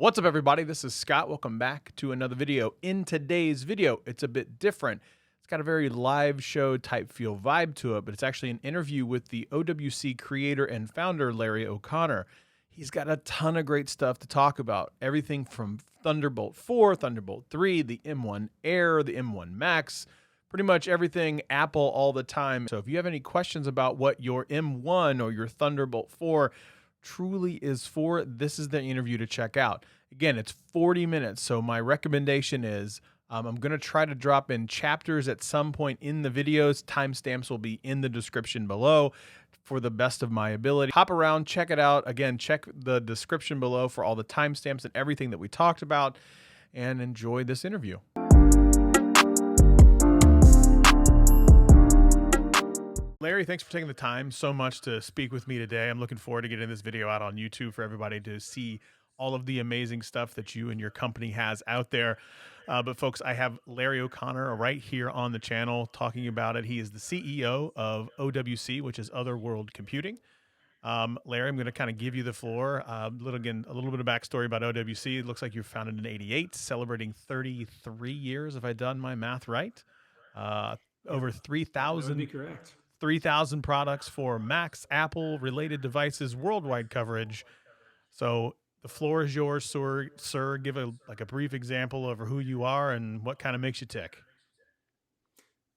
What's up, everybody? This is Scott. Welcome back to another video. In today's video, it's a bit different. It's got a very live show type feel vibe to it, but it's actually an interview with the OWC creator and founder, Larry O'Connor. He's got a ton of great stuff to talk about. Everything from Thunderbolt 4, Thunderbolt 3, the M1 Air, the M1 Max, pretty much everything Apple all the time. So if you have any questions about what your M1 or your Thunderbolt 4 truly is for, this is the interview to check out. Again, it's 40 minutes, so my recommendation is I'm going to try to drop in chapters at some point in the videos. Timestamps will be in the description below for the best of my ability. Hop around, check it out. Again, check the description below for all the timestamps and everything that we talked about, and enjoy this interview. Larry, thanks for taking the time so much to speak with me today. I'm looking forward to getting this video out on YouTube for everybody to see all of the amazing stuff that you and your company has out there. But folks, I have Larry O'Connor right here on the channel talking about it. He is the CEO of OWC, which is Other World Computing. Larry, I'm going to kind of give you the floor. A little bit of backstory about OWC. It looks like you were founded in '88, celebrating 33 years, if I've done my math right. Over 3,000. That would be correct. 3,000 products for Macs, Apple related devices, worldwide coverage. So the floor is yours, sir. Give a brief example of who you are and what kind of makes you tick.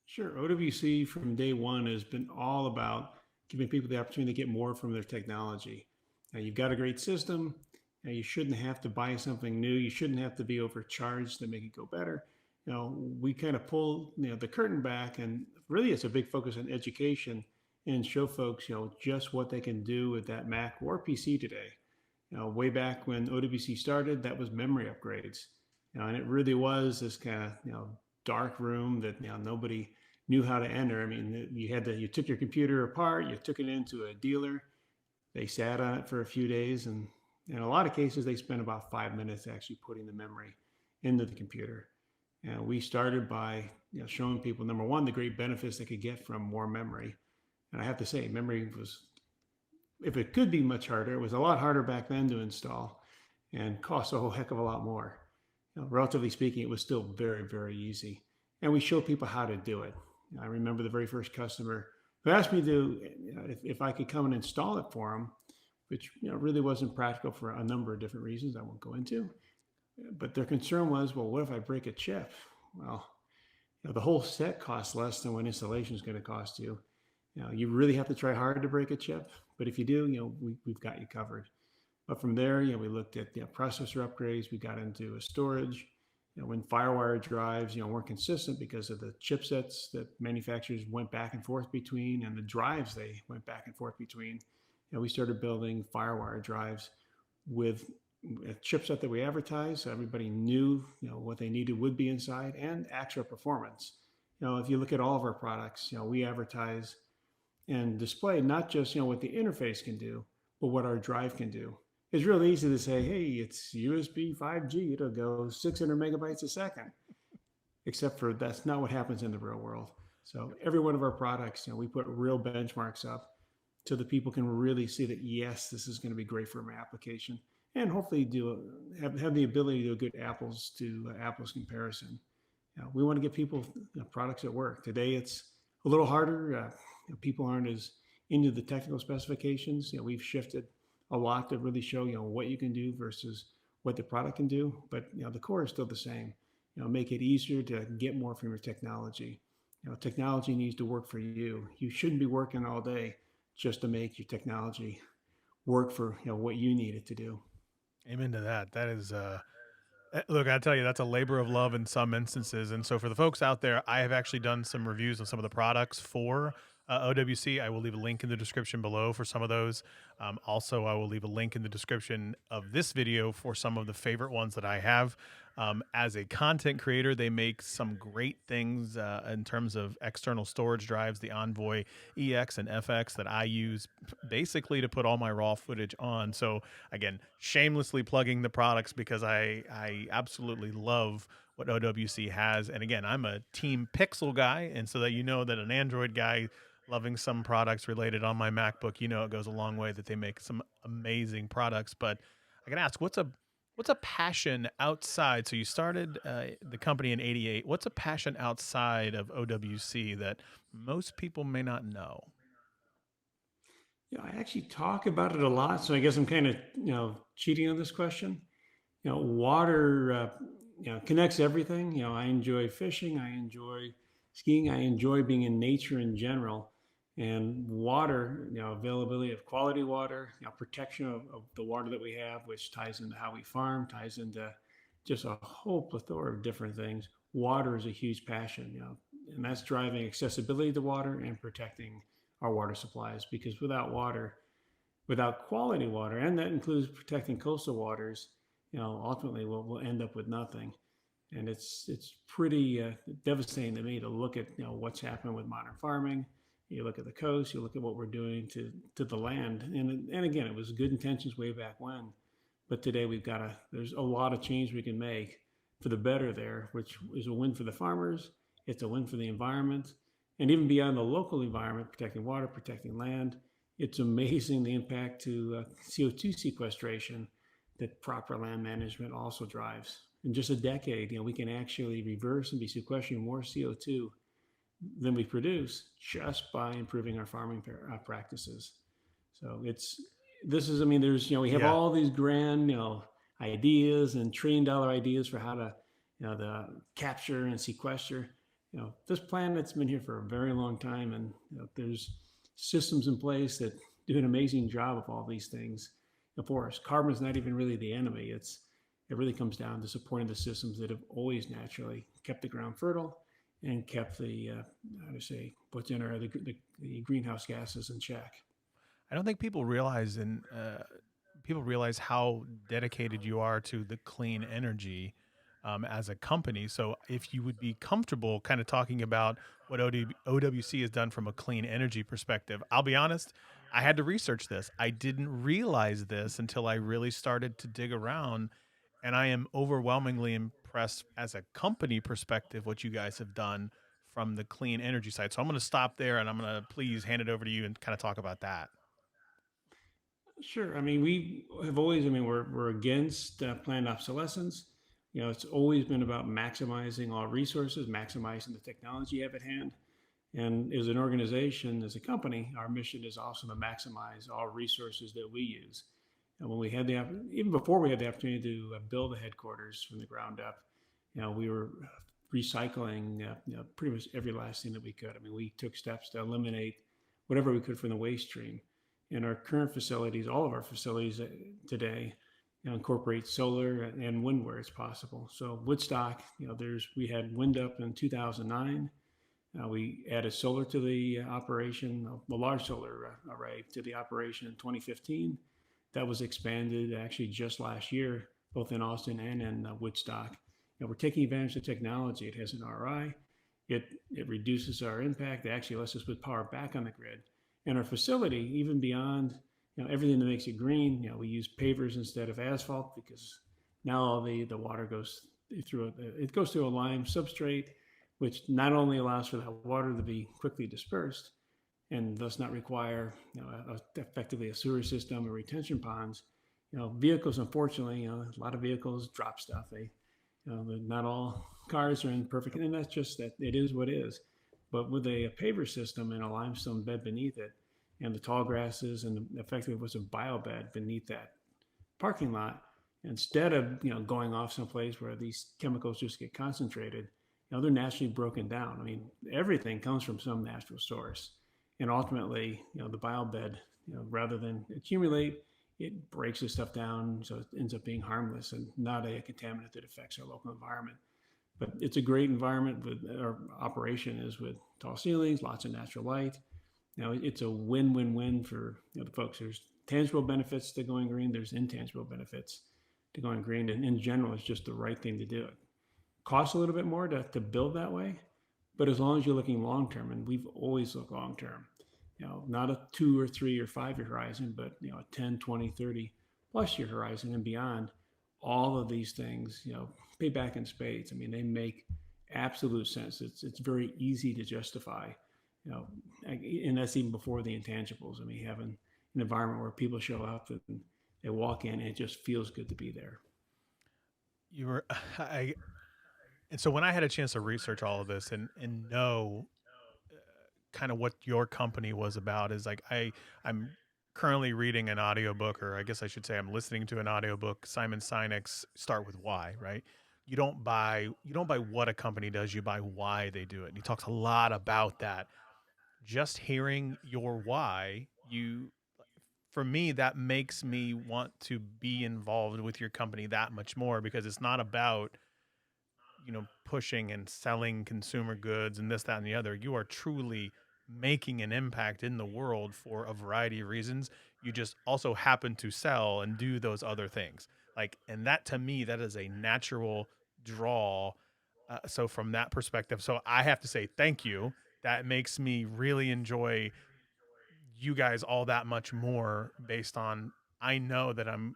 Sure. OWC from day one has been all about giving people the opportunity to get more from their technology. Now, you've got a great system. Now, you shouldn't have to buy something new. You shouldn't have to be overcharged to make it go better. We kind of pull the curtain back, and really it's a big focus on education and show folks just what they can do with that Mac or PC today. Way back when OWC started, that was memory upgrades, and it really was this kind of dark room that nobody knew how to enter. I mean, you took your computer apart, you took it into a dealer, they sat on it for a few days, and in a lot of cases they spent about 5 minutes actually putting the memory into the computer. And we started by showing people, number one, the great benefits they could get from more memory. And I have to say, memory was, if it could be much harder, it was a lot harder back then to install and cost a whole heck of a lot more. Relatively speaking, it was still very, very easy. And we showed people how to do it. I remember the very first customer who asked me if I could come and install it for him, which really wasn't practical for a number of different reasons I won't go into. But their concern was, well, what if I break a chip? Well, the whole set costs less than what installation is going to cost you. You really have to try hard to break a chip, but if you do, we've got you covered. But from there, we looked at processor upgrades. We got into storage. When FireWire drives, weren't consistent because of the chipsets that manufacturers went back and forth between, and the drives they went back and forth between. We started building FireWire drives with a chipset that we advertised, so everybody knew what they needed would be inside, and actual performance. If you look at all of our products, we advertise and display not just what the interface can do, but what our drive can do. It's real easy to say, hey, it's USB 5G, it'll go 600 megabytes a second, except for that's not what happens in the real world. So every one of our products, we put real benchmarks up so that people can really see that, yes, this is going to be great for my application. And hopefully have the ability to do a good apples to apples comparison. We want to get people products that work. Today it's a little harder. People aren't as into the technical specifications. We've shifted a lot to really show what you can do versus what the product can do. But the core is still the same. Make it easier to get more from your technology. Technology needs to work for you. You shouldn't be working all day just to make your technology work for what you need it to do. Amen to that. That is, look, I tell you, that's a labor of love in some instances. And so for the folks out there, I have actually done some reviews on some of the products for OWC. I will leave a link in the description below for some of those. Also, I will leave a link in the description of this video for some of the favorite ones that I have. As a content creator, they make some great things in terms of external storage drives, the Envoy EX and FX that I use basically to put all my raw footage on. So again, shamelessly plugging the products because I absolutely love what OWC has. And again, I'm a Team Pixel guy, and so that that an Android guy loving some products related on my MacBook, it goes a long way that they make some amazing products. But I can ask, what's a What's a passion outside? So you started the company in '88. What's a passion outside of OWC that most people may not know? I actually talk about it a lot, so I guess I'm kind of cheating on this question. Water connects everything. I enjoy fishing, I enjoy skiing, I enjoy being in nature in general, and water, availability of quality water, protection of the water that we have, which ties into how we farm, ties into just a whole plethora of different things. Water is a huge passion, and that's driving accessibility to water and protecting our water supplies, because without water, without quality water, and that includes protecting coastal waters, ultimately we'll end up with nothing. And it's pretty devastating to me to look at what's happening with modern farming. You look at the coast, you look at what we're doing to the land, and again, it was good intentions way back when, but today there's a lot of change we can make for the better there, which is a win for the farmers. It's a win for the environment, and even beyond the local environment, protecting water, protecting land. It's amazing the impact to CO2 sequestration that proper land management also drives. In just a decade, we can actually reverse and be sequestering more CO2 than we produce just by improving our farming practices. So I mean, we have Yeah. all these grand, ideas and $1 trillion ideas for how to, the capture and sequester. This planet's been here for a very long time, and there's systems in place that do an amazing job of all these things for us. Carbon is not even really the enemy. It really comes down to supporting the systems that have always naturally kept the ground fertile and kept the how to say what's in our the greenhouse gases in check. I don't think people realize how dedicated you are to the clean energy as a company. So, if you would be comfortable kind of talking about what OWC has done from a clean energy perspective, I'll be honest, I had to research this. I didn't realize this until I really started to dig around, and I am overwhelmingly impressed as a company perspective what you guys have done from the clean energy side. So, I'm going to stop there and I'm going to please hand it over to you and kind of talk about that. Sure. I mean, we have always. I mean, we're against planned obsolescence. It's always been about maximizing all resources, maximizing the technology you have at hand. And as an organization, as a company, our mission is also to maximize all resources that we use. And when we had even before we had the opportunity to build a headquarters from the ground up, we were recycling pretty much every last thing that we could. I mean, we took steps to eliminate whatever we could from the waste stream. And our current facilities, all of our facilities today, incorporate solar and wind where it's possible. So Woodstock, we had wind up in 2009. We added solar to the operation, a large solar array to the operation in 2015. That was expanded actually just last year, both in Austin and in Woodstock. We're taking advantage of technology. It has an RI. It reduces our impact. It actually lets us put power back on the grid. And our facility, even beyond everything that makes it green, we use pavers instead of asphalt, because now all the water goes through a lime substrate, which not only allows for that water to be quickly dispersed and thus not require effectively a sewer system or retention ponds. Vehicles, unfortunately, a lot of vehicles drop stuff. Not all cars are in perfect, and that's just that it is what it is. But with a paver system and a limestone bed beneath it, and the tall grasses, and effectively what's a bio bed beneath that parking lot, instead of going off someplace where these chemicals just get concentrated, they're naturally broken down. I mean, everything comes from some natural source, and ultimately, the bio bed, rather than accumulate, it breaks this stuff down, so it ends up being harmless and not a contaminant that affects our local environment. But it's a great environment. With our operation is with tall ceilings, lots of natural light. It's a win-win-win for the folks. There's tangible benefits to going green. There's intangible benefits to going green, and in general, it's just the right thing to do. It costs a little bit more to build that way, but as long as you're looking long term, and we've always looked long term, not a 2 or 3 or 5 year horizon, but a 10, 20, 30 plus year horizon and beyond, all of these things, pay back in spades. I mean, they make absolute sense. It's very easy to justify, and that's even before the intangibles. I mean, having an environment where people show up and they walk in and it just feels good to be there. You were I and so when I had a chance to research all of this and know kind of what your company was about is like I'm currently reading an audiobook, or I guess I should say I'm listening to an audiobook, Simon Sinek's Start With Why, right? You don't buy what a company does, you buy why they do it. And he talks a lot about that. Just hearing your why, you for me that makes me want to be involved with your company that much more, because it's not about pushing and selling consumer goods and this, that, and the other. You are truly making an impact in the world for a variety of reasons. You just also happen to sell and do those other things. Like, and that to me, that is a natural draw. So from that perspective, so I have to say thank you. That makes me really enjoy you guys all that much more, based on I know that I'm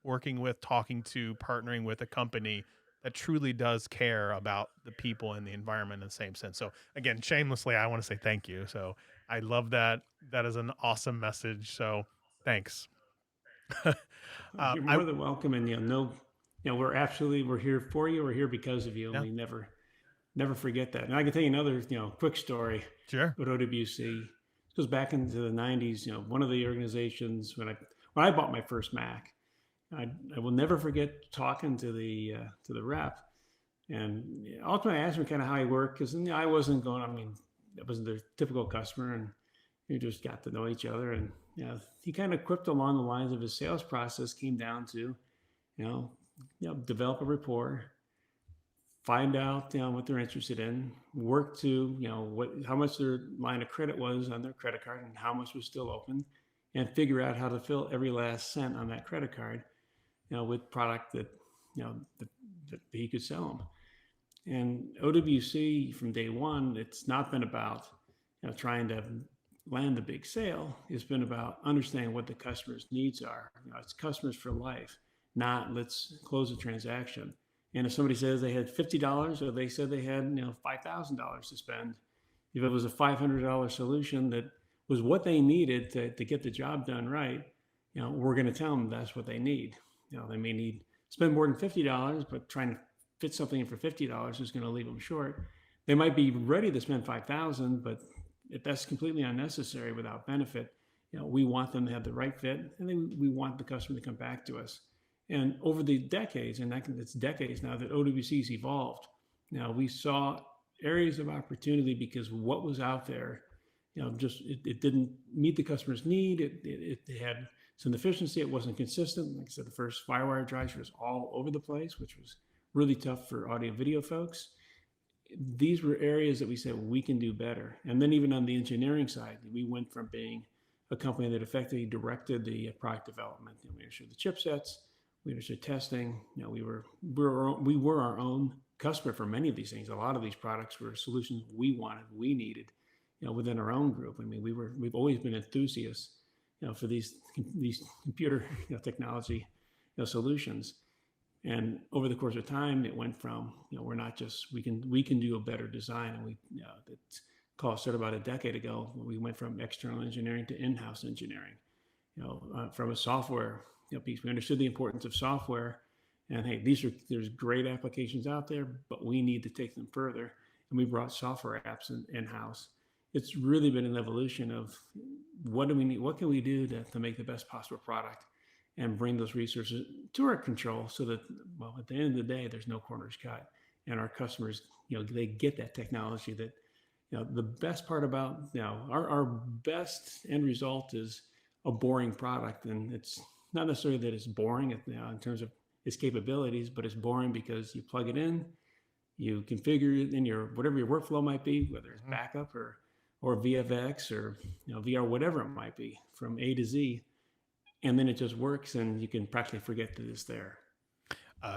working with, talking to, partnering with a company that truly does care about the people and the environment in the same sense. So again, shamelessly, I want to say thank you. So I love that. That is an awesome message. So thanks. You're I more than welcome, and no, we're here for you. We're here because of you, and Yeah, we never forget that. And I can tell you another quick story sure. with OWC. This goes back into the '90s. One of the organizations when I bought my first Mac, I will never forget talking to the rep, and ultimately I asked him kind of how he worked, because I wasn't going. I mean, it wasn't their typical customer, and we just got to know each other. And he kind of quipped along the lines of his sales process came down to you know develop a rapport, find out what they're interested in, work to how much their line of credit was on their credit card and how much was still open, and figure out how to fill every last cent on that credit card, with product that that he could sell them. And OWC from day one, it's not been about trying to land the big sale. It's been about understanding what the customer's needs are. It's customers for life, not let's close a transaction. And if somebody says they had $50, or they said they had $5,000 to spend, if it was a $500 solution that was what they needed to get the job done right, we're going to tell them that's what they need. They may need spend more than $50, but trying to fit something in for $50 is going to leave them short. They might be ready to spend 5,000, but if that's completely unnecessary without benefit, we want them to have the right fit, and then we want the customer to come back to us. And over the decades, and it's decades now that OWC's evolved. Now we saw areas of opportunity because what was out there, just it didn't meet the customer's need. It had some deficiency. It wasn't consistent. Like I said, the first FireWire drives was all over the place, which was really tough for audio video folks. These were areas that we said we can do better. And then even on the engineering side, we went from being a company that effectively directed the product development. We understood the chipsets, we understood testing. We were our own customer for many of these things. A lot of these products were solutions we wanted, we needed, within our own group. I mean, we've always been enthusiasts, for these computer technology solutions. And over the course of time, it went from we're not just we can do a better design, and it's call started about a decade ago. We went from external engineering to in-house engineering. From a software piece, we understood the importance of software, and hey, there's great applications out there, but we need to take them further, and we brought software apps in-house. It's really been an evolution of what do we need, what can we do to make the best possible product, and bring those resources to our control, so that, well, at the end of the day, there's no corners cut, and our customers, they get that technology. That, the best part about, our best end result is a boring product, and it's not necessarily that it's boring in terms of its capabilities, but it's boring because you plug it in, you configure it in your whatever your workflow might be, whether it's backup or VFX or VR, whatever it might be, from A to Z, and then it just works, and you can practically forget that it's there.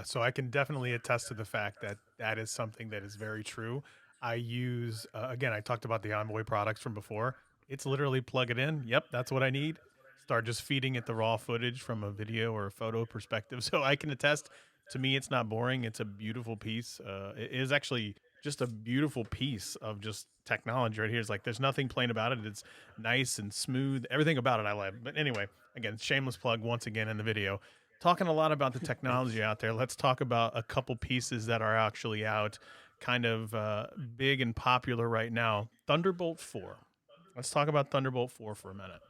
So I can definitely attest to the fact that that is something that is very true. I use again, I talked about the Envoy products from before. It's literally plug it in. Yep, that's what I need. Start just feeding it the raw footage from a video or a photo perspective. So I can attest. To me, it's not boring. It's a beautiful piece. It is actually just a beautiful piece of just technology right here. It's like there's nothing plain about it. It's nice and smooth. Everything about it I love. But anyway, again, shameless plug once again in the video. Talking a lot about the technology out there, let's talk about a couple pieces that are actually out, kind of big and popular right now. Thunderbolt 4. Let's talk about Thunderbolt 4 for a minute.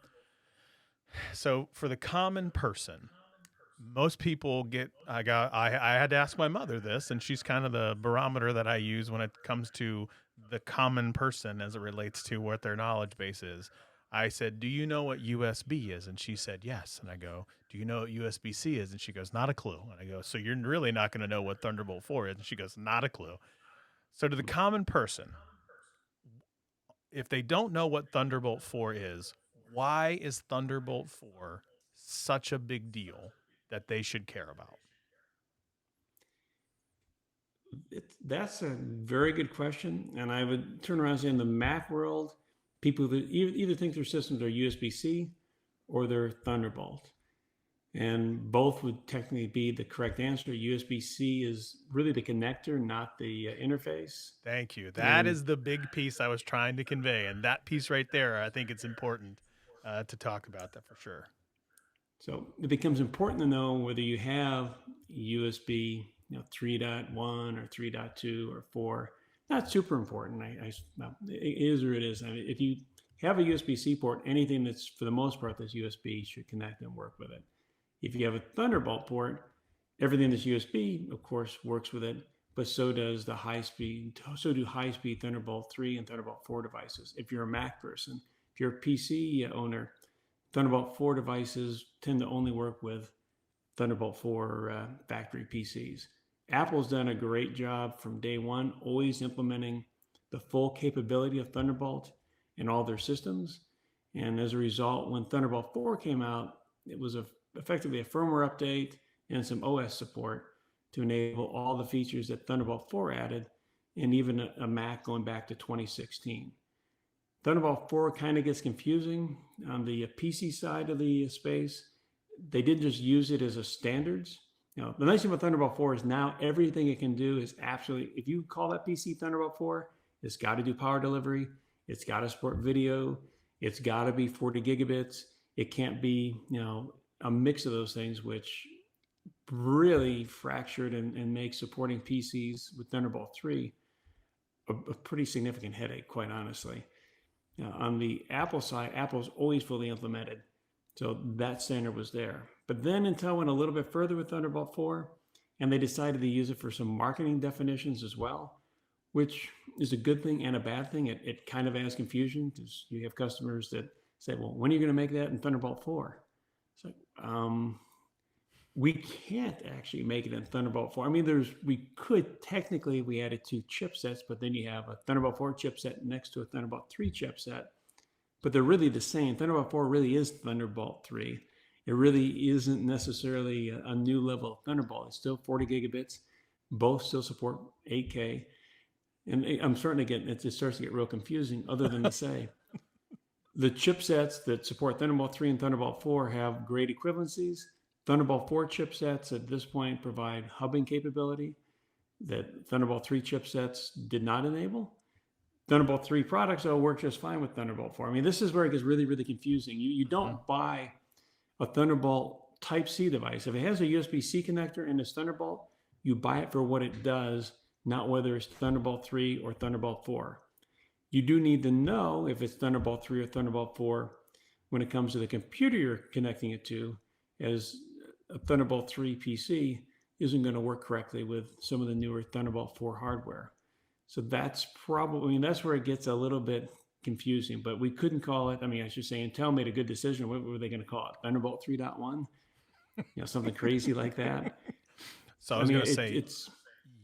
So, for the common person, most people get I had to ask my mother this, and she's kind of the barometer that I use when it comes to the common person as it relates to what their knowledge base is. I said, "Do you know what USB is?" And she said, "Yes." And I go, "Do you know what USB-C is?" And she goes, "Not a clue." And I go, "So you're really not going to know what Thunderbolt 4 is?" And she goes, "Not a clue." So to the common person, if they don't know what Thunderbolt 4 is, why is Thunderbolt 4 such a big deal that they should care about? That's a very good question. And I would turn around and say in the Mac world, people that either think their systems are USB-C or they're Thunderbolt. And both would technically be the correct answer. USB-C is really the connector, not the interface. Thank you. That is the big piece I was trying to convey. And that piece right there, I think it's important to talk about that for sure. So it becomes important to know whether you have USB 3.1 or 3.2 or 4. Not super important. Well, it is or it is. I mean, if you have a USB-C port, anything that's for the most part that's USB should connect and work with it. If you have a Thunderbolt port, everything that's USB, of course, works with it, but so does the so do high-speed Thunderbolt 3 and Thunderbolt 4 devices. If you're a Mac person, if you're a PC owner, Thunderbolt 4 devices tend to only work with Thunderbolt 4 factory PCs. Apple's done a great job from day one, always implementing the full capability of Thunderbolt in all their systems. And as a result, when Thunderbolt 4 came out, it was effectively a firmware update and some OS support to enable all the features that Thunderbolt 4 added, and even a Mac going back to 2016. Thunderbolt 4 kind of gets confusing on the PC side of the space. They didn't just use it as a standards. The nice thing about Thunderbolt 4 is now everything it can do is absolutely, if you call that PC Thunderbolt 4, it's got to do power delivery, it's got to support video, it's got to be 40 gigabits. It can't be, a mix of those things, which really fractured and makes supporting PCs with Thunderbolt 3 a pretty significant headache, quite honestly. On the Apple side, Apple's always fully implemented. So that standard was there. But then Intel went a little bit further with Thunderbolt 4, and they decided to use it for some marketing definitions as well, which is a good thing and a bad thing. It kind of adds confusion because you have customers that say, well, when are you going to make that in Thunderbolt 4? It's like, we can't actually make it in Thunderbolt 4. I mean, we could technically, we added 2 chipsets, but then you have a Thunderbolt 4 chipset next to a Thunderbolt 3 chipset, but they're really the same. Thunderbolt 4 really is Thunderbolt 3. It really isn't necessarily a new level of Thunderbolt. It's still 40 gigabits. Both still support 8K. And I'm starting to it starts to get real confusing, other than to say, the chipsets that support Thunderbolt 3 and Thunderbolt 4 have great equivalencies. Thunderbolt 4 chipsets at this point provide hubbing capability that Thunderbolt 3 chipsets did not enable. Thunderbolt 3 products, though, work just fine with Thunderbolt 4. I mean, this is where it gets really, really confusing. You don't buy a Thunderbolt Type-C device. If it has a USB-C connector and it's Thunderbolt, you buy it for what it does, not whether it's Thunderbolt 3 or Thunderbolt 4. You do need to know if it's Thunderbolt 3 or Thunderbolt 4 when it comes to the computer you're connecting it to, as a Thunderbolt 3 PC isn't going to work correctly with some of the newer Thunderbolt 4 hardware. So that's that's where it gets a little bit confusing, but we couldn't call it, I should say Intel made a good decision. What were they going to call it? Thunderbolt 3.1? Something crazy like that. So I was going to say it's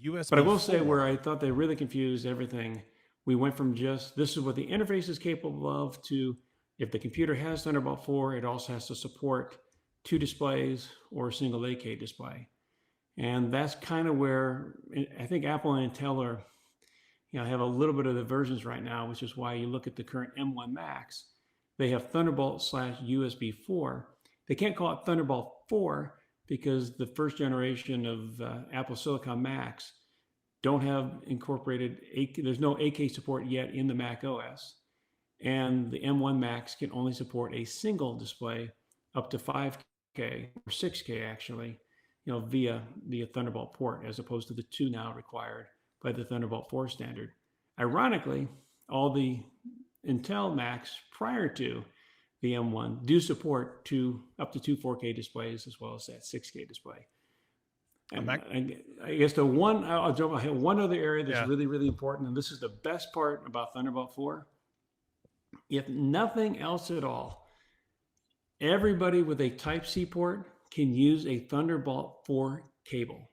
USB. But I will say where I thought they really confused everything, we went from just, this is what the interface is capable of, to if the computer has Thunderbolt 4, it also has to support 2 displays or a single 8K display. And that's kind of where I think Apple and Intel are, have a little bit of the versions right now, which is why you look at the current M1 Macs. They have Thunderbolt/USB 4. They can't call it Thunderbolt 4 because the first generation of Apple Silicon Macs don't have incorporated, there's no 8K support yet in the Mac OS. And the M1 Macs can only support a single display up to 5K. 4K or 6K actually, via Thunderbolt port, as opposed to the 2 now required by the Thunderbolt 4 standard. Ironically, all the Intel Macs prior to the M1 do support up to two 4K displays, as well as that 6K display. And I guess I'll jump ahead. One other area that's really, really important, and this is the best part about Thunderbolt 4. If nothing else at all, everybody with a Type-C port can use a Thunderbolt 4 cable.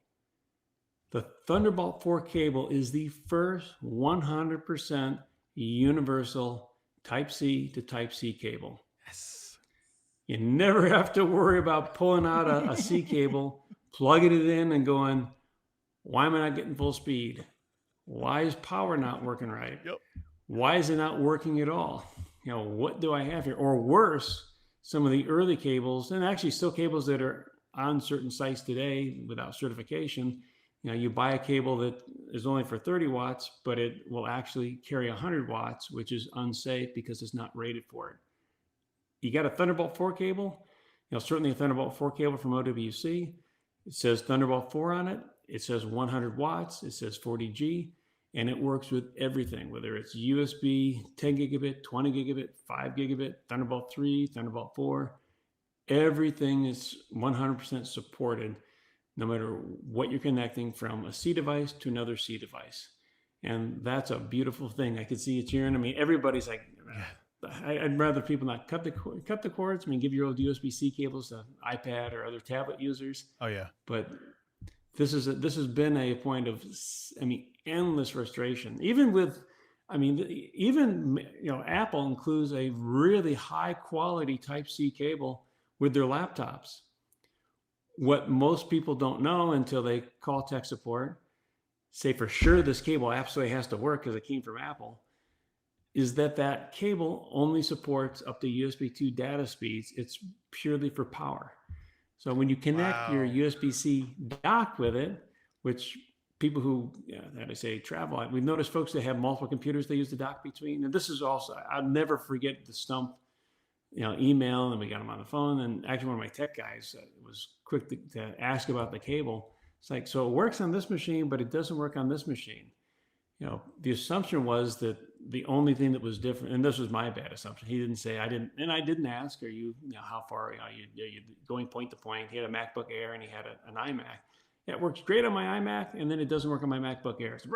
The Thunderbolt 4 cable is the first 100% universal Type-C to Type-C cable. Yes. You never have to worry about pulling out a C cable, plugging it in and going, why am I not getting full speed? Why is power not working right? Yep. Why is it not working at all? What do I have here? Or worse, some of the early cables, and actually still cables that are on certain sites today without certification. You buy a cable that is only for 30 watts, but it will actually carry 100 watts, which is unsafe because it's not rated for it. You got a Thunderbolt 4 cable, certainly a Thunderbolt 4 cable from OWC. It says Thunderbolt 4 on it. It says 100 watts. It says 40G, and it works with everything, whether it's USB, 10 gigabit, 20 gigabit, 5 gigabit, Thunderbolt 3, Thunderbolt 4. Everything is 100% supported, no matter what you're connecting from a C device to another C device. And that's a beautiful thing. I could see it cheering. I mean, everybody's like, I'd rather people not cut the cords. I mean, give your old USB-C cables to iPad or other tablet users. Oh yeah. But this has been a point of, endless frustration. Even Apple includes a really high quality Type-C cable with their laptops. What most people don't know until they call tech support, say for sure this cable absolutely has to work because it came from Apple, is that cable only supports up to USB 2 data speeds. It's purely for power. So when you connect your USB-C dock with it, which people who, how do I say, travel, we've noticed folks that have multiple computers they use the dock between. And this is also, I'll never forget the Stump email, and we got them on the phone. And actually one of my tech guys was quick to ask about the cable. It's like, so it works on this machine, but it doesn't work on this machine. The assumption was that the only thing that was different, and this was my bad assumption. He didn't say, I didn't ask, are you, how far are you going point to point? He had a MacBook Air and he had an iMac. It works great on my iMac, and then it doesn't work on my MacBook Air. It's a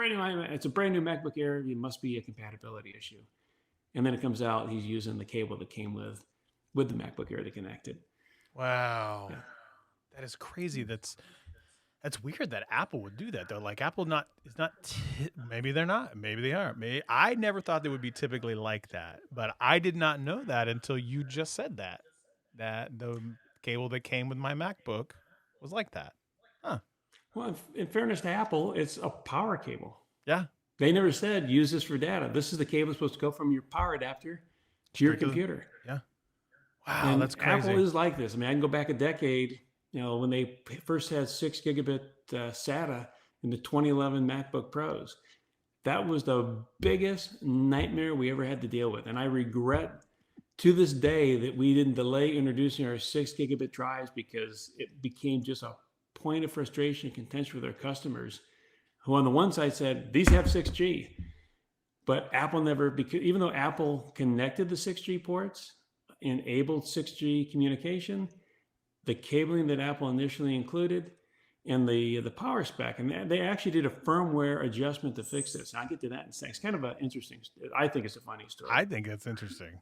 brand new MacBook Air. It must be a compatibility issue. And then it comes out, he's using the cable that came with the MacBook Air to connect it. Wow. Yeah. That is crazy. That's weird that Apple would do that though. Like Apple maybe they're not, maybe they are. I never thought they would be typically like that, but I did not know that until you just said that the cable that came with my MacBook was like that. Huh. Well, in fairness to Apple, it's a power cable. Yeah. They never said use this for data. This is the cable supposed to go from your power adapter to your computer. Yeah. Wow, and that's crazy. Apple is like this. I can go back a decade, when they first had 6 gigabit SATA in the 2011 MacBook Pros. That was the biggest nightmare we ever had to deal with. And I regret to this day that we didn't delay introducing our 6 gigabit drives, because it became just a point of frustration and contention for their customers, who on the one side said, these have 6G. But Apple never, because even though Apple connected the 6G ports, enabled 6G communication, the cabling that Apple initially included, and the power spec, and they actually did a firmware adjustment to fix this. And I'll get to that in a second. It's kind of an interesting, I think it's a funny story. I think it's interesting.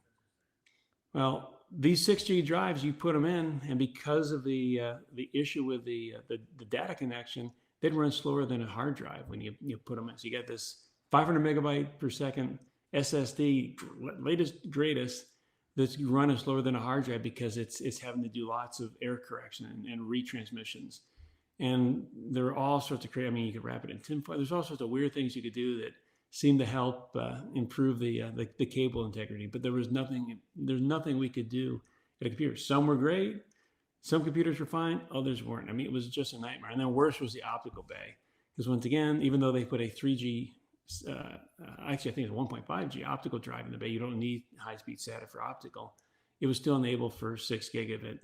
Well, these 6G drives, you put them in, and because of the issue with the data connection, they'd run slower than a hard drive when you put them in. So you got this 500 megabyte per second SSD, latest, greatest, that's running slower than a hard drive because it's having to do lots of error correction and retransmissions. And there are all sorts of you could wrap it in tinfoil. There's all sorts of weird things you could do that seem to help improve the cable integrity. But there's nothing we could do at a computer. Some were great. Some computers were fine. Others weren't. It was just a nightmare. And then worse was the optical bay. Because once again, even though they put a 3G, actually I think it's 1.5G optical drive in the bay, you don't need high-speed SATA for optical. It was still enabled for 6 gigabit.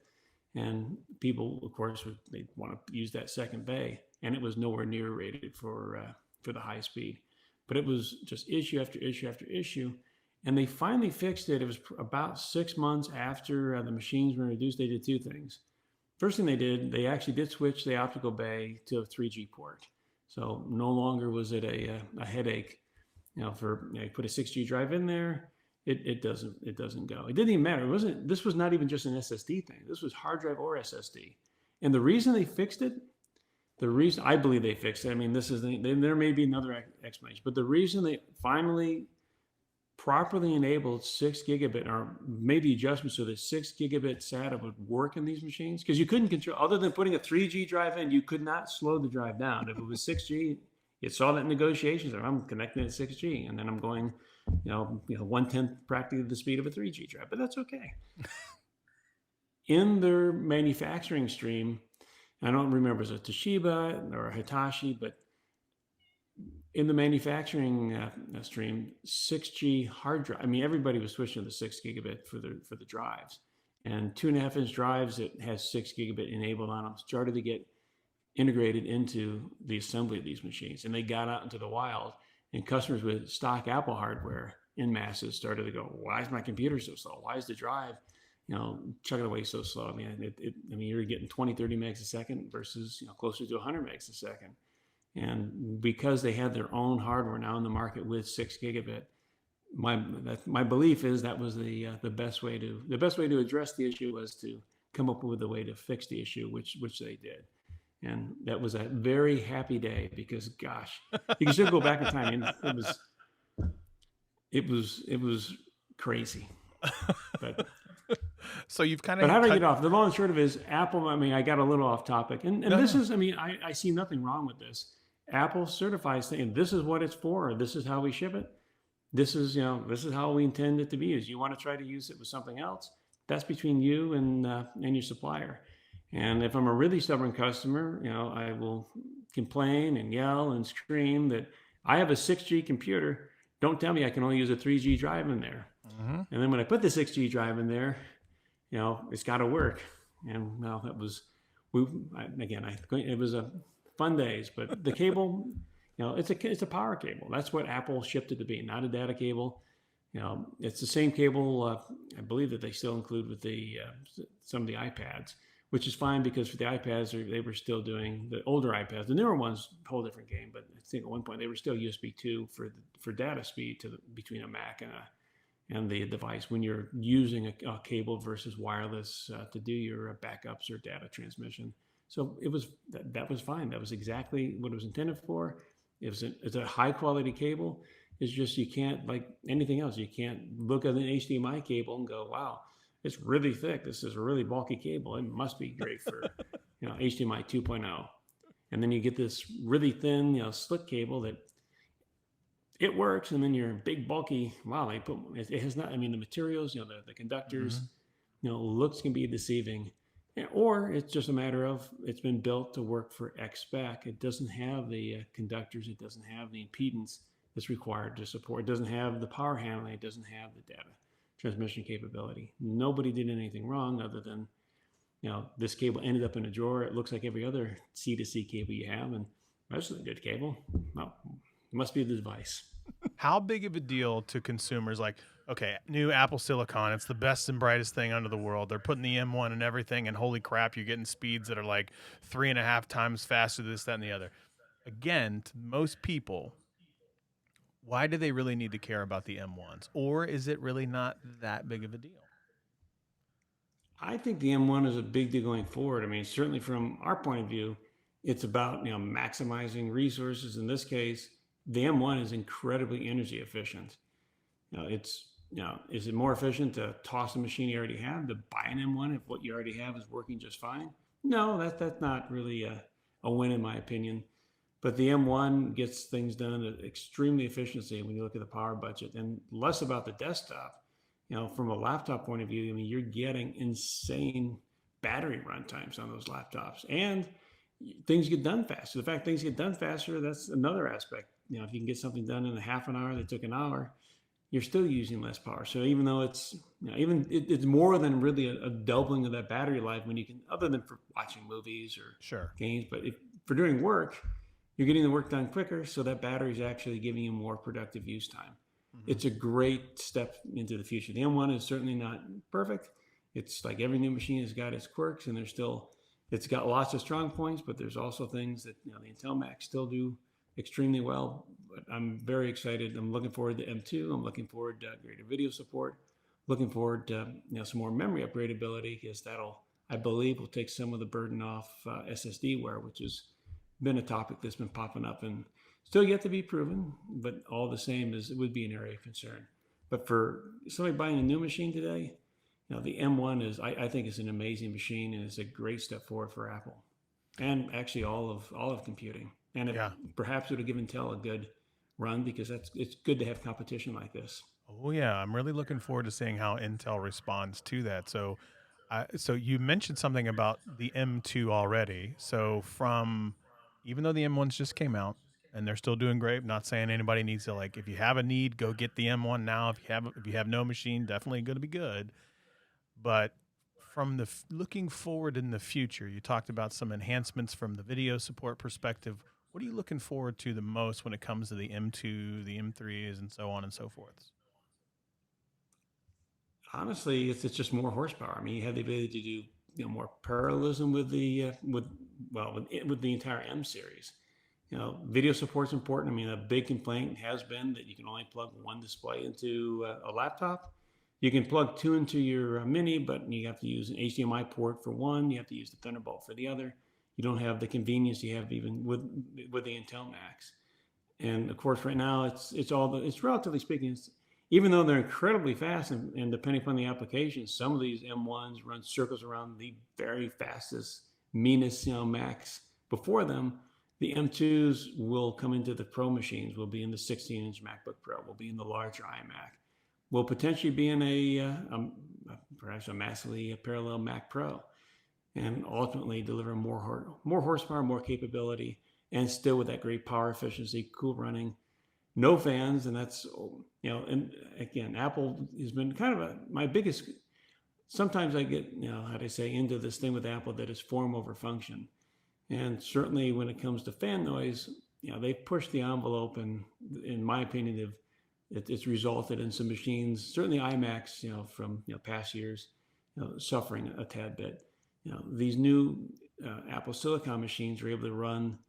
And people, of course, they want to use that second bay, and it was nowhere near rated for the high speed. But it was just issue after issue after issue, and they finally fixed it. It was about 6 months after the machines were introduced. They did two things. First thing they did, they actually did switch the optical bay to a 3G port. So no longer was it a headache. You put a 6G drive in there, it doesn't go. It didn't even matter. This was not even just an SSD thing. This was hard drive or SSD. And the reason they fixed it, the reason I believe they fixed it, I mean, there may be another explanation, but the reason they finally properly enabled 6 gigabit or made the adjustments so that 6 gigabit SATA would work in these machines, because you couldn't control, other than putting a 3G drive in, you could not slow the drive down. If it was 6G, you saw that in negotiations. I'm connecting at 6G, and then I'm going, 1/10 practically the speed of a 3G drive, but that's okay. In their manufacturing stream, I don't remember if it was a Toshiba or a Hitachi, but in the manufacturing stream, 6G hard drive. I mean, everybody was switching to the 6 gigabit for the drives, and 2.5-inch drives that has 6 gigabit enabled on them started to get integrated into the assembly of these machines, and they got out into the wild. And customers with stock Apple hardware in masses started to go, "Why is my computer so slow? Why is the drive, chugging away so slow?" I mean, you're getting 20, 30 megs a second versus closer to 100 megs a second. And because they had their own hardware now in the market with 6 gigabit, my belief is that was the best way to address the issue was to come up with a way to fix the issue, which they did. And that was a very happy day because, gosh, you can still go back in time. And it was crazy. But so you've kind of. But how do I get off? The long and short of it is Apple. I mean, I got a little off topic, and this is. I mean, I see nothing wrong with this. Apple certifies saying this is what it's for. This is how we ship it. This is how we intend it to be. Is you want to try to use it with something else? That's between you and your supplier. And if I'm a really stubborn customer, I will complain and yell and scream that I have a 6G computer. Don't tell me I can only use a 3G drive in there. Mm-hmm. And then when I put the 6G drive in there, it's got to work. And it was a fun days. But the cable, it's a power cable. That's what Apple shipped it to be, not a data cable. It's the same cable I believe that they still include with some of the iPads, which is fine because for the iPads, they were still doing the older iPads. The newer ones, whole different game. But I think at one point they were still USB 2 for data speed between a Mac and the device when you're using a cable versus wireless to do your backups or data transmission. So that was fine. That was exactly what it was intended for. It's a high quality cable. It's just you can't, like anything else, you can't look at an HDMI cable and go, wow, it's really thick. This is a really bulky cable. It must be great for HDMI 2.0. And then you get this really thin, slick cable that it works, and then your big bulky, wow, it has not. I mean, the materials, the conductors, looks can be deceiving, or it's just a matter of it's been built to work for X spec. It doesn't have the conductors. It doesn't have the impedance that's required to support. It doesn't have the power handling. It doesn't have the data transmission capability. Nobody did anything wrong other than, this cable ended up in a drawer. It looks like every other C2C cable you have, and that's a good cable. Well, it must be the device. How big of a deal to consumers? Like, okay, new Apple Silicon, it's the best and brightest thing under the world. They're putting the M1 and everything, and holy crap, you're getting speeds that are like 3.5 times faster, this, that, and the other. Again, to most people, why do they really need to care about the M1s? Or is it really not that big of a deal? I think the M1 is a big deal going forward. I mean, certainly from our point of view, it's about maximizing resources. In this case, the M1 is incredibly energy efficient. Is it more efficient to toss a machine you already have to buy an M1 if what you already have is working just fine? No, that's not really a win in my opinion. But the M1 gets things done at extremely efficiency when you look at the power budget, and less about the desktop. From a laptop point of view, I mean, you're getting insane battery run times on those laptops, and things get done faster. The fact things get done faster, that's another aspect. If you can get something done in a half an hour that took an hour, you're still using less power. So even though it's, it's more than really a doubling of that battery life when you can, other than for watching movies or Sure. games, but for doing work, you're getting the work done quicker. So that battery is actually giving you more productive use time. It's a great step into the future. The M1 is certainly not perfect. It's like every new machine has got its quirks, and it's got lots of strong points, but there's also things that the Intel Macs still do extremely well. But I'm very excited. I'm looking forward to M2. I'm looking forward to greater video support. Looking forward to some more memory upgradability, because I believe, will take some of the burden off SSD wear, which has been a topic that's been popping up and still yet to be proven. But all the same, it would be an area of concern. But for somebody buying a new machine today, the M1 I think is an amazing machine, and it's a great step forward for Apple, and actually all of computing. And perhaps it would give Intel a good run, because it's good to have competition like this. Oh yeah, I'm really looking forward to seeing how Intel responds to that. So you mentioned something about the M2 already. So even though the M1s just came out and they're still doing great, not saying anybody needs to, like, if you have a need, go get the M1 now. If you have no machine, definitely going to be good. But from looking forward in the future, you talked about some enhancements from the video support perspective. What are you looking forward to the most when it comes to the M2, the M3s, and so on and so forth? Honestly, it's just more horsepower. I mean, you have the ability to do more parallelism with the with the entire M series. Video support's important. I mean, a big complaint has been that you can only plug one display into a laptop. You can plug two into your Mini, but you have to use an HDMI port for one. You have to use the Thunderbolt for the other. You don't have the convenience you have even with the Intel Macs. And of course, right now it's relatively speaking, even though they're incredibly fast, and depending upon the application, some of these M1s run circles around the very fastest, meanest Macs before them. The M2s will come into the Pro machines. Will be in the 16-inch MacBook Pro. Will be in the larger iMac. Will potentially be in perhaps a massively parallel Mac Pro, and ultimately deliver more horsepower, more capability, and still with that great power efficiency, cool running, no fans. And that's, and again, Apple has been kind of my biggest, sometimes I get, how do I say, into this thing with Apple that is form over function. And certainly when it comes to fan noise, they've pushed the envelope, and in my opinion, it's resulted in some machines, certainly iMacs, from past years, suffering a tad bit. These new Apple Silicon machines are able to run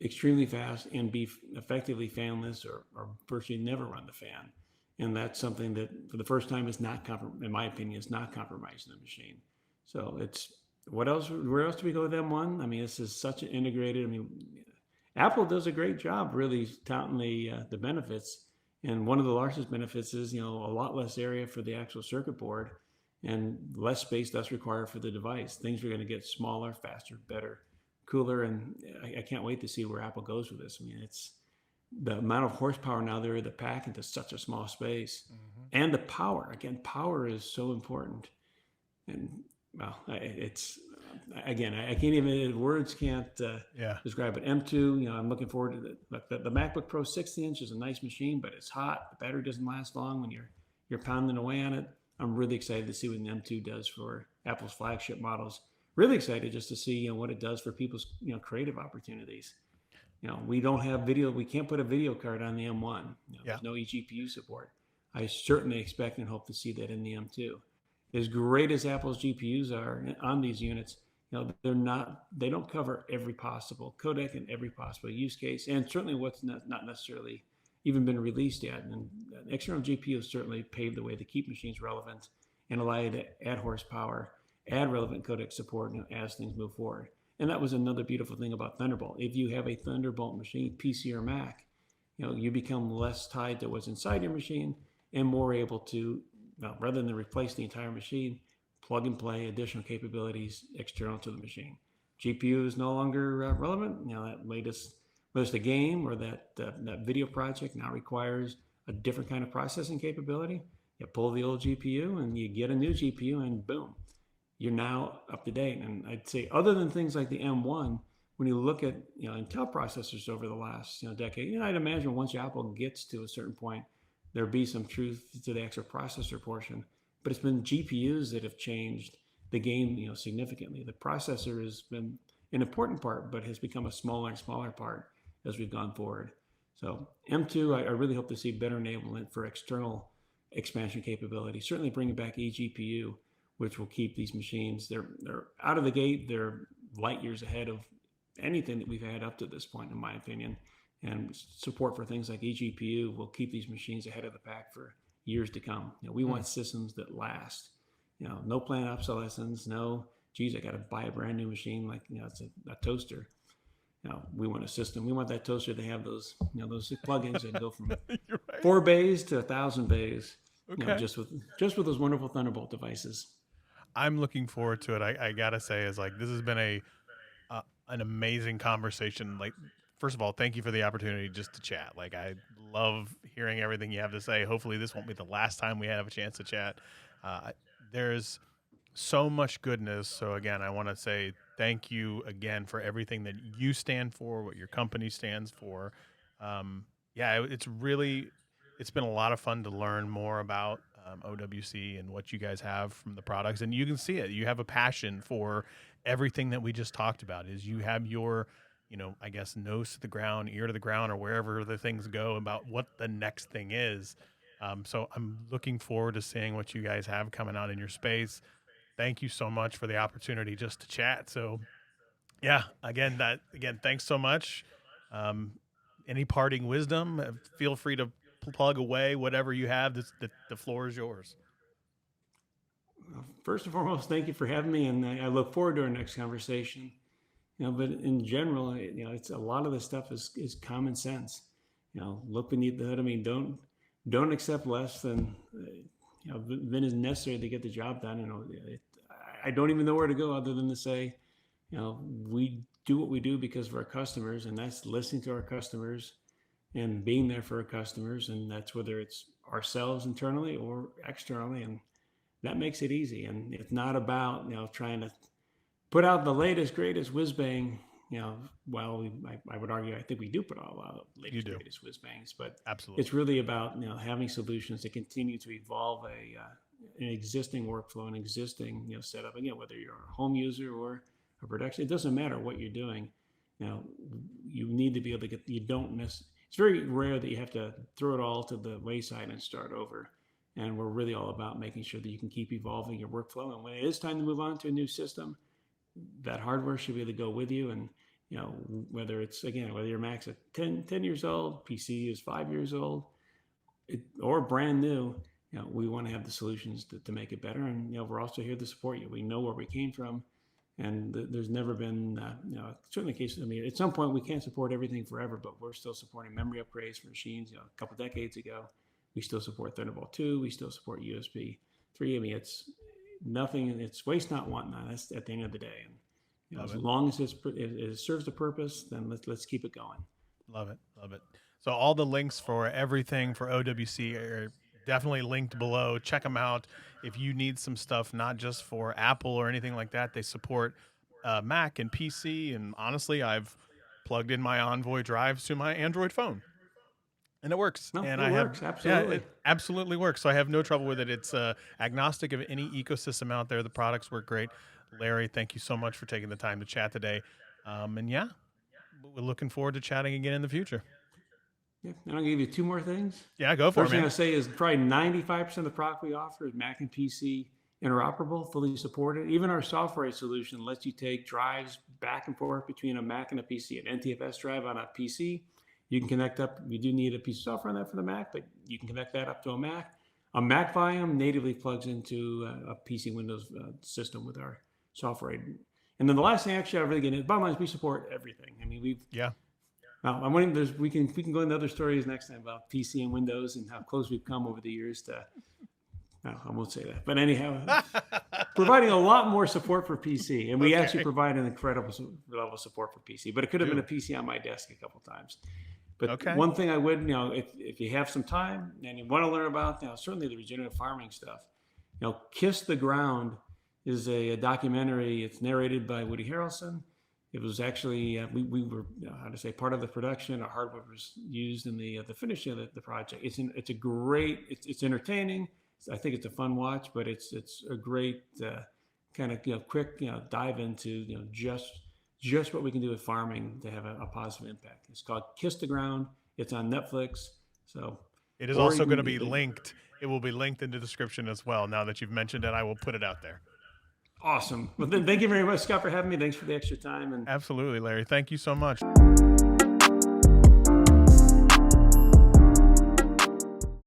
extremely fast and be effectively fanless, or virtually never run the fan. And that's something that, for the first time, in my opinion, is not compromising the machine. So where else do we go with M1? I mean, this is such an integrated, Apple does a great job really touting the benefits. And one of the largest benefits is, a lot less area for the actual circuit board, and less space that's required for the device. Things are going to get smaller, faster, better, cooler, and I can't wait to see where Apple goes with this. I mean, it's the amount of horsepower now they're able to pack into such a small space, and the power. Again, power is so important, and it's again, I can't even, words can't describe it. M2, I'm looking forward to the MacBook Pro 60-inch is a nice machine, but it's hot. The battery doesn't last long when you're pounding away on it. I'm really excited to see what an M2 does for Apple's flagship models. Really excited just to see what it does for people's creative opportunities. We don't have video. We can't put a video card on the M1. There's no eGPU support. I certainly expect and hope to see that in the M2. As great as Apple's GPUs are on these units, they don't cover every possible codec and every possible use case, and certainly what's not necessarily even been released yet. And external GPUs certainly pave the way to keep machines relevant and allow you to add horsepower, add relevant codec support as things move forward. And that was another beautiful thing about Thunderbolt. If you have a Thunderbolt machine, PC or Mac, you become less tied to what's inside your machine, and more able to, rather than replace the entire machine, plug and play additional capabilities external to the machine. GPU is no longer relevant. That latest, whether it's a game or that video project, now requires a different kind of processing capability. You pull the old GPU and you get a new GPU, and boom, you're now up to date. And I'd say, other than things like the M1, when you look at Intel processors over the last decade, I'd imagine once Apple gets to a certain point, there'll be some truth to the extra processor portion, but it's been GPUs that have changed the game, significantly. The processor has been an important part, but has become a smaller and smaller part as we've gone forward. So M2, I really hope to see better enablement for external expansion capability. Certainly bringing back eGPU, which will keep these machines. They're out of the gate. They're light years ahead of anything that we've had up to this point, in my opinion. And support for things like eGPU will keep these machines ahead of the pack for years to come. We want systems that last. No planned obsolescence. No, geez, I got to buy a brand new machine like it's a toaster. We want a system. We want that toaster to have those those plugins that go from right. 4 bays to 1,000 bays. Okay. Just with those wonderful Thunderbolt devices. I'm looking forward to it. I gotta say, is like this has been an amazing conversation. Like, first of all, thank you for the opportunity just to chat. Like, I love hearing everything you have to say. Hopefully, this won't be the last time we have a chance to chat. There's so much goodness. So again, I want to say thank you again for everything that you stand for, what your company stands for. It's been a lot of fun to learn more about OWC and what you guys have from the products, and you can see it. You have a passion for everything that we just talked about. Is you have your, I guess, nose to the ground, ear to the ground, or wherever the things go about what the next thing is. So I'm looking forward to seeing what you guys have coming out in your space. Thank you so much for the opportunity just to chat. So yeah, again, thanks so much. Any parting wisdom, feel free to plug away whatever you have. The floor is yours. First and foremost, thank you for having me, and I look forward to our next conversation. But in general, it's a lot of this stuff is common sense. Look beneath the hood. I mean, don't accept less than than is necessary to get the job done. I don't even know where to go other than to say, we do what we do because of our customers, and that's listening to our customers and being there for our customers, and that's whether it's ourselves internally or externally, and that makes it easy. And it's not about trying to put out the latest greatest whiz bang. Well, I would argue I think we do put out a lot of latest greatest whiz bangs, but absolutely, it's really about having solutions that continue to evolve an existing workflow, an existing setup. Again, whether you're a home user or a production, it doesn't matter what you're doing. You need to be able to get. You don't miss. It's very rare that you have to throw it all to the wayside and start over. And we're really all about making sure that you can keep evolving your workflow. And when it is time to move on to a new system, that hardware should be able to go with you. And whether your Mac's at 10 years old, PC is 5 years old, or brand new, we want to have the solutions to make it better. And we're also here to support you. We know where we came from. And there's never been, certainly cases. I mean, at some point we can't support everything forever, but we're still supporting memory upgrades for machines. A couple decades ago, we still support Thunderbolt 2. We still support USB 3. I mean, it's nothing. It's waste not, want not. That's at the end of the day. And as long as it serves the purpose, then let's keep it going. Love it. So all the links for everything for OWC are definitely linked below. Check them out if you need some stuff, not just for Apple or anything like that. They support Mac and PC, and honestly, I've plugged in my Envoy drives to my Android phone, and it works. It works. Absolutely. Yeah, it absolutely works. So I have no trouble with it. It's agnostic of any ecosystem out there. The products work great. Larry, thank you so much for taking the time to chat today. And yeah, we're looking forward to chatting again in the future. Yeah, and I'll give you 2 more things. Yeah, go for it, man. First thing I'll say is probably 95% of the product we offer is Mac and PC interoperable, fully supported. Even our software solution lets you take drives back and forth between a Mac and a PC. An NTFS drive on a PC, you can connect up. You do need a piece of software on that for the Mac, but you can connect that up to a Mac. A Mac volume natively plugs into a PC Windows system with our software. And then the last thing actually I really get into, bottom line is we support everything. I mean, we can go into other stories next time about PC and Windows and how close we've come over the years to. No, I won't say that. But anyhow, providing a lot more support for PC, and we actually provide an incredible level of support for PC. But it could have been a PC on my desk a couple times. But one thing I would, if you have some time and you want to learn about, certainly the regenerative farming stuff. Kiss the Ground is a documentary. It's narrated by Woody Harrelson. It was actually we were how to say part of the production. Our hardware was used in the finishing of the project. It's a great. It's entertaining. I think it's a fun watch, but it's a great kind of quick dive into just what we can do with farming to have a positive impact. It's called Kiss the Ground. It's on Netflix. So it is also going to be linked. It will be linked in the description as well. Now that you've mentioned it, I will put it out there. Awesome. Well, then thank you very much, Scott, for having me. Thanks for the extra time. Absolutely, Larry. Thank you so much.